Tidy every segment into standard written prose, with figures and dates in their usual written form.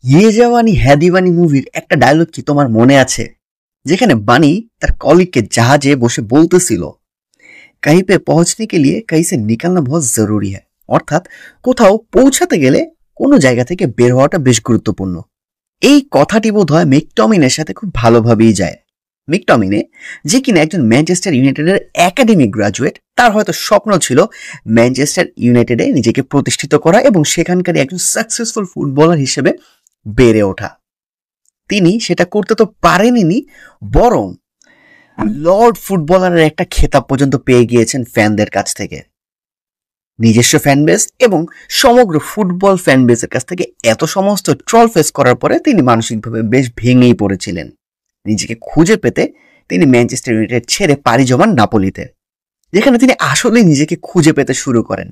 ইয়ে জাওয়ানি হ্যায় দিওয়ানি মুভির একটা ডায়লগ কি তোমার মনে আছে, যেখানে বানি তার কলিগকে জাহাজে বসে বলতেছিল कहीं पे पहुंचने के लिए कहीं से निकलना बहुत जरूरी है। অর্থাৎ কোথাও পৌঁছাতে গেলে কোনো জায়গা থেকে বের হওয়াটা বেশ গুরুত্বপূর্ণ। এই কথাটি বোধহয় মেকটমিনের সাথে খুব ভালোভাবেই যায়। মেকটমিনে, যে কিনা একজন ম্যানচেস্টার ইউনাইটেডের একাডেমিক গ্রাজুয়েট, তার হয়তো স্বপ্ন ছিল ম্যানচেস্টার ইউনাইটেডে নিজেকে প্রতিষ্ঠিত করা এবং সেখানকার একজন সাকসেসফুল ফুটবলার হিসেবে বেড়ে ওঠা। তিনি সেটা করতে তো পারেননি, বরং লর্ড ফুটবলারের একটা খেতাব পর্যন্ত পেয়ে গিয়েছেন ফ্যানদের কাছ থেকে। নিজস্ব ফ্যান বেস এবং সমগ্র ফুটবল ফ্যান বেসের কাছ থেকে এত সমস্ত ট্রল ফেস করার পরে তিনি মানসিকভাবে বেশ ভেঙেই পড়েছিলেন। নিজেকে খুঁজে পেতে তিনি ম্যানচেস্টার ইউনাইটেড ছেড়ে পাড়ি জমান নাপোলিতে, যেখানে তিনি আসলে নিজেকে খুঁজে পেতে শুরু করেন।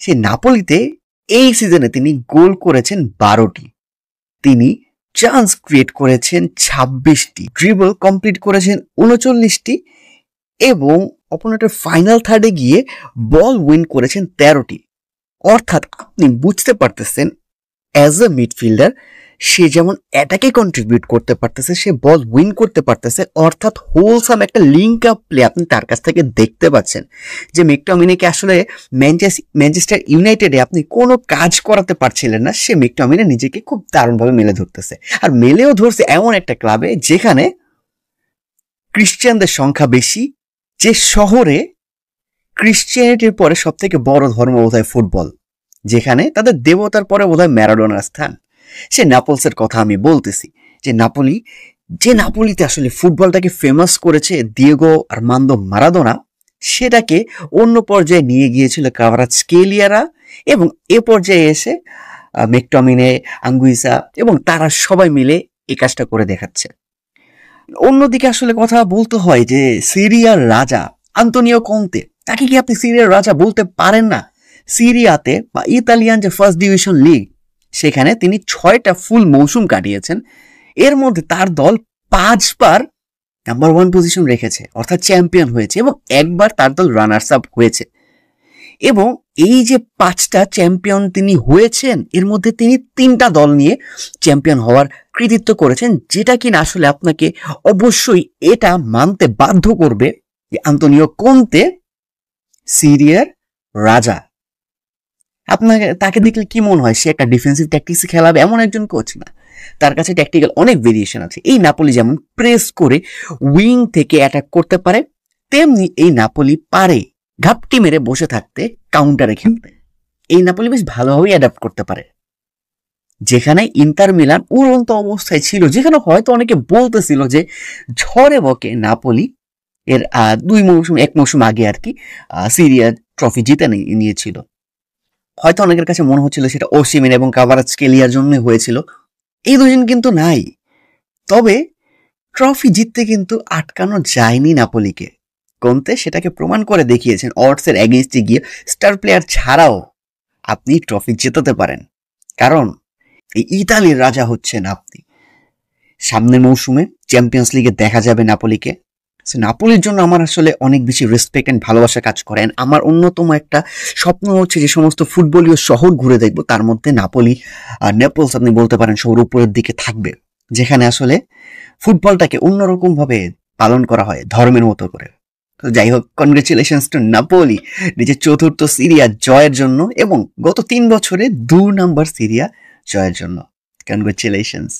সেই নাপোলিতে এই সিজনে তিনি গোল করেছেন 12টি, তিনি চান্স ক্রিয়েট করেছেন 26টি, ড্রিবল কমপ্লিট করেছেন 39টি এবং অপোনেন্টের ফাইনাল থার্ডে গিয়ে বল উইন করেছেন 13টি। অর্থাৎ আপনি বুঝতে পারতেছেন অ্যাজ এ মিডফিল্ডার সে যেমন অ্যাটাকে কন্ট্রিবিউট করতে পারতেছে, সে বল উইন করতে পারতেছে। অর্থাৎ হোলসাম একটা লিঙ্ক আপ প্লে আপনি তার কাছ থেকে দেখতে পাচ্ছেন, যে মেকটমিনেকে আসলে ম্যানচেস্টার ইউনাইটেডে আপনি কোনো কাজ করাতে পারছিলেন না, সে মেকটমিনে নিজেকে খুব দারুণভাবে মেলে ধরতেছে। আর মেলেও ধরছে এমন একটা ক্লাবে যেখানে ক্রিশ্চিয়ানদের সংখ্যা বেশি, যে শহরে ক্রিশ্চিয়ানিটির পরে সব থেকে বড় ধর্ম বোধহয় ফুটবল, যেখানে তাদের দেবতার পরে বোধহয় ম্যারাডোনার স্থান। সে নাপলসের কথা আমি বলতেছি, যে নাপোলিতে আসলে ফুটবলটাকে ফেমাস করেছে দিয়েগো আর্মান্দো মারাদোনা, সেটাকে অন্য পর্যায়ে নিয়ে গিয়েছিল ক্ভারাৎস্কেলিয়ারা এবং এ পর্যায়ে এসে মেকটমিনে, আঙ্গুইসা এবং তারা সবাই মিলে এই কাজটা করে দেখাচ্ছে। অন্যদিকে আসলে কথা বলতে হয় যে সিরিয়ার রাজা আন্তোনিও কন্তে, তাকে কি আপনি সিরিয়ার রাজা বলতে পারেন না? সিরিয়াতে বা ইতালিয়ান যে ফার্স্ট ডিভিশন লিগ, সেখানে তিনি 6টা ফুল মৌসুম কাটিয়েছেন। এর মধ্যে তার দল 5বার নাম্বার 1 পজিশন রেখেছে, অর্থাৎ চ্যাম্পিয়ন হয়েছে, এবং একবার তার দল রানার্স আপ হয়েছে। এবং এই যে 5টা চ্যাম্পিয়ন তিনি হয়েছেন, এর মধ্যে তিনি 3টা দল নিয়ে চ্যাম্পিয়ন হওয়ার কৃতিত্ব করেছেন, যেটা কিনা আসলে আপনাকে অবশ্যই এটা মানতে বাধ্য করবে যে আন্তোনিও কন্তে সিরিয়ার রাজা। তাকে দেখলে কি মনে হয় সে একটা ডিফেন্সিভ ট্যাকটিক্স খেলাবে এমন একজন কোচ? না, তার কাছে ট্যাকটিক্যাল অনেক ভেরিয়েশন আছে। এই নাপোলি যেমন প্রেস করে উইং থেকে অ্যাটাক করতে পারে, তেমনি এই নাপোলি পারে ঘাপটি মেরে বসে থাকতে, কাউন্টারে খেলতে। এই নাপোলি বেশ ভালোভাবেই অ্যাডাপ্ট করতে পারে। যেখানে ইন্টার মিলান উড়ন্ত অবস্থায় ছিল, যেখানে হয়তো অনেকে বলতেছিল যে ঝড়ে বকে নাপোলি এর 1 মৌসুম আগে আর কি সিরিয়া ট্রফি জিতে নিয়েছিল। হয়তো অনেকের কাছে মনে হচ্ছিল সেটা ওসিমেন এবং ক্ভারাৎস্কেলিয়ার জন্য হয়েছিল। এই দুজন কিন্তু নাই। তবে ট্রফি জিততে কিন্তু আটকানো যায়নি নাপোলিকে। কন্তে সেটাকে প্রমাণ করে দেখিয়েছেন, অডসের এগেইনস্টে গিয়ে স্টার প্লেয়ার ছাড়াও আপনি ট্রফি জেতাতে পারেন। কারণ এই ইতালির রাজা হচ্ছেন আপনি। সামনের মৌসুমে চ্যাম্পিয়ন্স লিগে দেখা যাবে নাপোলিকে। নাপোলির জন্য আমার আসলে অনেক বেশি রেসপেক্ট এন্ড ভালোবাসা কাজ করেন। আমার অন্যতম একটা স্বপ্ন হচ্ছে যে সমস্ত ফুটবলীয় শহর ঘুরে দেখবো, তার মধ্যে নাপোলি আর নেপলস আপনি বলতে পারেন শহর উপরের দিকে থাকবে, যেখানে আসলে ফুটবলটাকে অন্যরকম ভাবে পালন করা হয়, ধর্মের মতো করে। তো যাই হোক, কনগ্রেচুলেশনস টু নাপোলি নিজের 4র্থ সিরিয়া জয়ের জন্য এবং গত 3 বছরে 2 নাম্বার সিরিয়া জয়ের জন্য। কনগ্রেচুলেশনস।